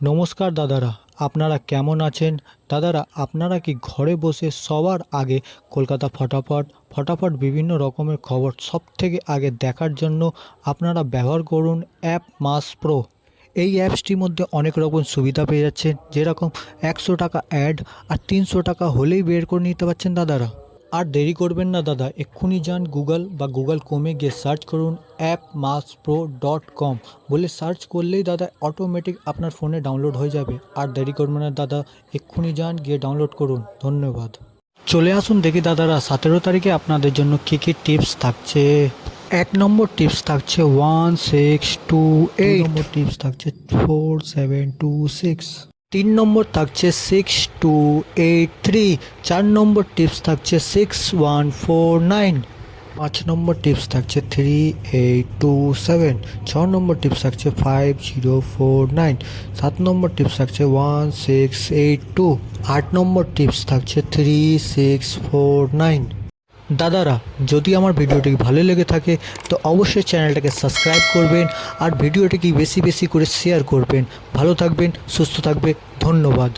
নমস্কার দাদারা, আপনারা কেমন আছেন? দাদারা, আপনারা কি ঘরে বসে সবার আগে কলকাতা ফটাফট বিভিন্ন রকমের খবর সবথেকে আগে দেখার জন্য আপনারা ব্যবহার করুন অ্যাপ মাস প্রো। এই অ্যাপসটির মধ্যে অনেক রকম সুবিধা পেয়ে যাচ্ছেন, যেরকম 100 টাকা অ্যাড আর 300 টাকা হলেই বের করে নিতে পারছেন দাদারা। আর দেরি করবেন না দাদা, এক্ষুনি যান গুগল বা গুগল ক্রোমে গিয়ে সার্চ করুন appmasspro.com বলে সার্চ করলেই দাদা অটোমেটিক আপনার ফোনে ডাউনলোড হয়ে যাবে। আর দেরি করবেন না দাদা, এক্ষুনি যান গিয়ে ডাউনলোড করুন। ধন্যবাদ। চলে আসুন দেখি দাদারা 17 তারিখে আপনাদের জন্য কী কী টিপস থাকছে। 1 নম্বর টিপস থাকছে 1628, 2 নম্বর টিপস থাকছে 4726, 3 নম্বর থাকছে 6283, 4 নম্বর টিপস থাকছে 6149, 5 নম্বর টিপস থাকছে 3827, 6 নম্বর টিপস থাকছে 5049, 7 নম্বর টিপস থাকছে 1682, 8 নম্বর টিপস থাকছে 3649। দাদারা, যদি আমার ভিডিওটি ভালো লেগে থাকে তো অবশ্যই চ্যানেলটাকে সাবস্ক্রাইব করবেন আর ভিডিওটিকে বেশি বেশি করে শেয়ার করবেন। ভালো থাকবেন, সুস্থ থাকবে, ধন্যবাদ।